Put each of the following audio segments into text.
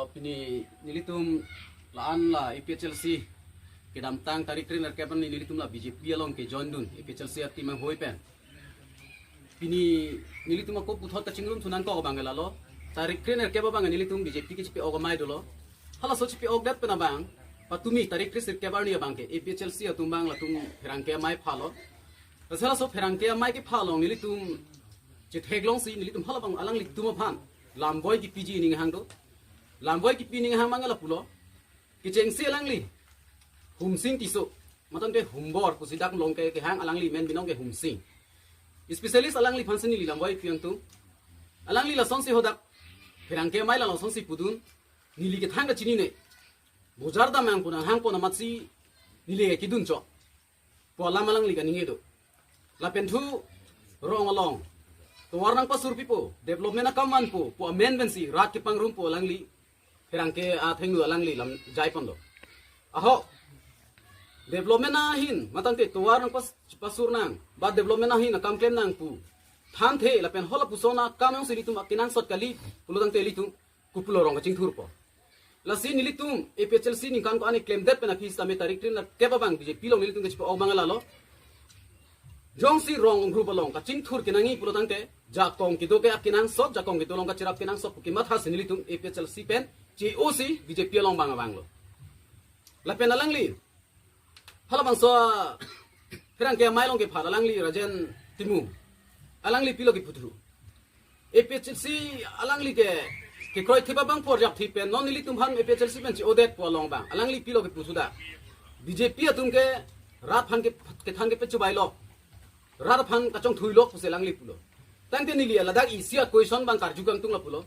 Pini nilitum laan la IPHLC kedam tang tarik krin kepan nilitum la BJP along ke join dun IPHLC ati mang hoi pen pini nilitum ako puthot ka chingrum sunan ko bangala lo tarik krin keba bang nilitum BJP ke chipe ogamai dolo hala so chipe ogdat pena bang patumi tarik kris kebar ni bang ke IPHLC atum bang la tum herangke mai phalo rasala so herangke mai ke phalo nilitum chetheglong si nilitum hala bang alang litum phan lamboy ki PG ning hang do lamboy ki pining hang mangala pulo kicheng si alangli humsing tiso matan ke humbor ku sidak long ke hang alangli men binong ke humsing specialist alangli phansini li lamboy piang tu alangli la sonsi hodak perang ke mai la sonsi pudun nili ke thanga chini ne bojar da mang puna hang pona matsi nili ke kidun cho po lam alangli ka ninge do la pentu rong along to warnang pasur pipo development akaman po amendment si rat ke pangrum po alangli perang ke atheng lu alangli lam jai pondo aho development na hin matang te tuwar ng pasur nang ba development na hin akam claim nang pu than the la pen hola pusona kamang silitum akinang sot kali puludang te litum kupulo rong ka chingthur po la sin nilitum IPHLC ni kan ko ani claim det pen akis tame tarik trin na keba bang bije pilong nilitum ke chipo og bangala lo jong si rong group along ka chingthur kinangi puludang te ja kong kido ke akinang sot ja kong kido long ka chirap kinang sot ki matha sinilitum IPHLC pen COC BJP long bang banglo la pen alangli hala bang so perang ke mai long ke phala alangli rajen timu alangli pilo ki putru IPHLC alangli ke kroi thiba bang por jak thi pen non nili tum han IPHLC pen ci odet po long bang alangli pilo ke pusuda BJP atum ke rat phan ke thang ke pe chubai lo rat phan ka chong thui lo puse alangli pulo tangte nili ladak isia question bang karjukang tung la pulo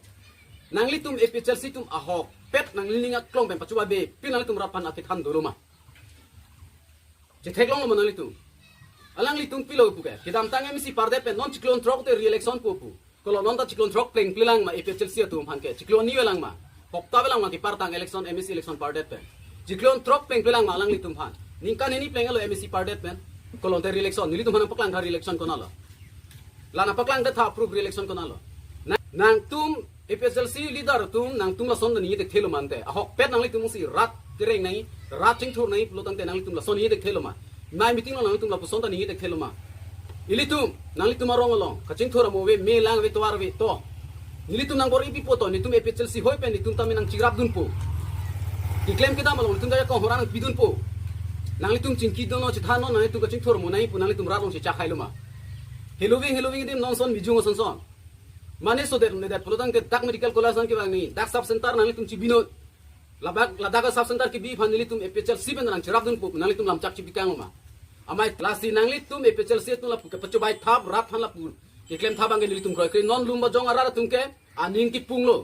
nangli tum IPHLC tum ahok pet nangli ninga klong pen pachuba be pinang tum rapan ake tham doloma je theklong lo nangli tum alangli tum pilo puke kidam tang MC parde pen non cyclone trok te re-election pu kolo non ta cyclone trok pleng plilang ma IPHLC tum han ke cyclone ni welang ma hokta welang ma ki partang election MC election parde pen cyclone trok pleng plilang ma alangli tum han ningkan ini pleng lo MC parde pen kolo te re-election nili tum han paklang thar re-election konalo lana paklang te tha approve re-election konalo nang tum IPHLC leader tum nang tum la son ni de thelo mante ahok pet nang li tum si rat tireng nai rat ching thur nai pulotang te nang li tum la son ni de thelo ma mai meeting nang tum la puson ta ni de thelo ma ili tum nang li tum rong along ka ching thur mo we me lang we twar we to ili tum nang bor ipi poto ni tum IPHLC hoi pen ni tum ta nang chigrap dun po ki claim kita malong tum da ko horang bidun po nang li tum chingki dono chi thano nang tum ka ching thur mo nai pu nang li tum rat long chi cha khailo ma heloving dim non son bijung son mane so der ne der prodang te tak medical college an ke bang ni dak sub center nang tum ci bino ladak sub center ke bi fanili tum IPHLC ben nang chirap dun pu nang tum lam chak ci bikang ma amai klasi nang tum IPHLC tum la pu ke pachu bai thap rat phan la pu ke claim thap bang ni tum kroi non lum ba jong ara tum ke aning ki punglo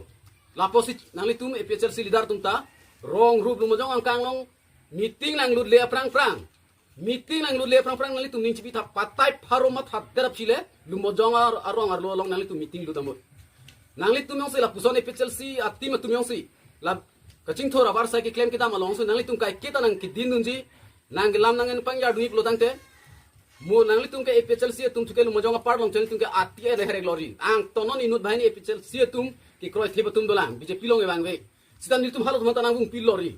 la posit nang tum IPHLC leader tum ta rong rup lum jong ang kang long meeting nang lut le prang meeting nang lut le prang nang tum ning ci bi thap patai pharo ma thap derap chile lum jong arong ar lo long nang tum meeting lu tamut nang tum yong se la puson IPHLC atim tum yong si la kaching thora bar sa ki claim kita malong so nang tum kai kita nang ki din nun ji nang lam nang en pangya duip lo tangte mo nang tum ke IPHLC tum thuke lu mojong apart long tum ke atia le here glory ang tonon inut bhai ni IPHLC tum ki kroi thiba tum dolang BJP long e bang ve sitan tum halot mata nang bung pilori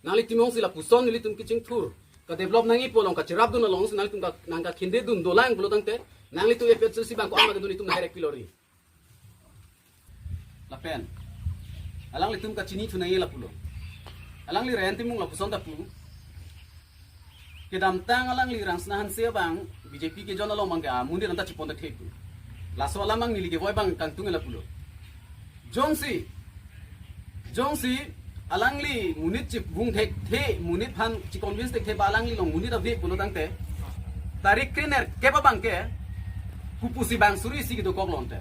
nang tum yong si la puson ni tum ki ching thur ka develop nangi polong ka chirap dun long nang tum ka nang ka khinde dun dolang blo tangte nang tum IPHLC bang ko amade dun tum here pilori la pen alang li tum ka chini thunai la pulo alang li ren timung la puson ta pu kedam tang alang li rang snahan se bang BJP ke jona lo mangga mundir anta chipon ta theku la so alamang ni li ke boy bang kang tung la pulo jongsi alang li munit chip bung thek the munit phan chi convince tek the balang li long munit a ve pulo tang te tarik krener ke ba bang ke kupusi bang suri si do kok lonte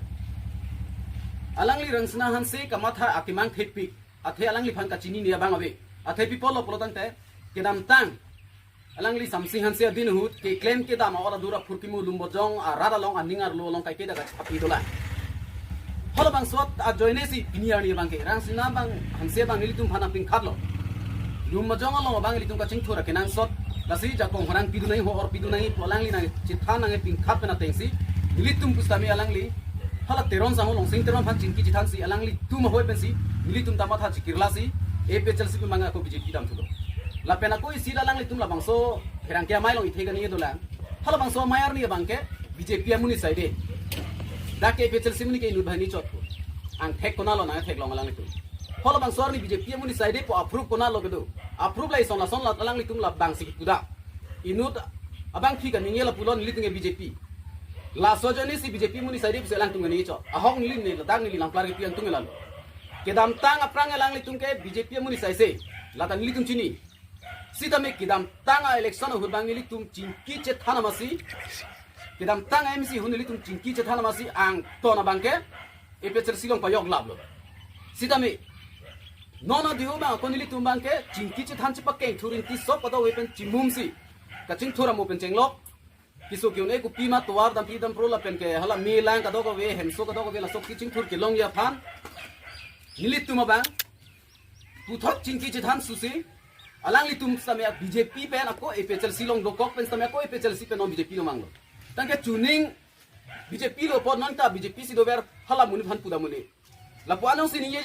alang li rang snahan se kamatha akimang thepik athe alang li phan ka chini ni bang ave athe people lo pulo tang te kedam tang alang li samsi han se din hut ke claim ke dam ora dura furkimu lumbo jong rara long aningar lo long kai ke da api dola holo bang swat a joine si piniar ni bang ke rang sina bang han se bang nilitum phana ping khatlo lumbo jong lo bang litum ka ching thora ke nang sot la si ja kong harang pidu nai ho or pidu nai polang li nai chitha nang ping khat na tengsi nilitum pustami alang li hala teron sang long sing teron phan chinki chithan si alang li tum hoi pen si nili tum tama tha chikirla si APHL si manga ko BJP dam thudo la pena ko isi alang li tum la bangso herang kya mai long ithega ni do lang hala bangso mayar ni bangke BJP amuni side da ke APHL si muni ke nu bhani chot ang thek kona lo na thek long alang li tum hala bangso ni BJP amuni side po approve kona lo kedo approve lai son la alang li tum la bang si puda inut abang thi ka ningela pulon nili tung BJP la sojoni si BJP muni side pe lang tung ni cho ahong nili ni ladang nili lang plar pian tung lalu kedam tang aprang lang li tung ke BJP muni sai se la tan nili tung chini sita me kedam tang election hu bang nili tung chinki che thana masi kedam tang MC hu nili tung chinki che thana masi ang to na bangke APHL silong payok lab lo sita me nona diu ma ko nili tung bangke chinki che than che pakke thurin ti sop pado wepen chimum si kaching thura mo pen chenglok kisu kyun e ku pima tuar dam pi dam pro la pen ke hala mi lang ka do ko we hem so ka do ko we la sok kiching thur ke long ya phan nilit tuma bang tu thot chinki che than susi alang li tum samya BJP pen ako APHL silong dokok pen samya ko APHL si pen non BJP no manglo tangke tuning BJP lo pod non ta BJP si do ber hala muni phan puda muni la po anong si ni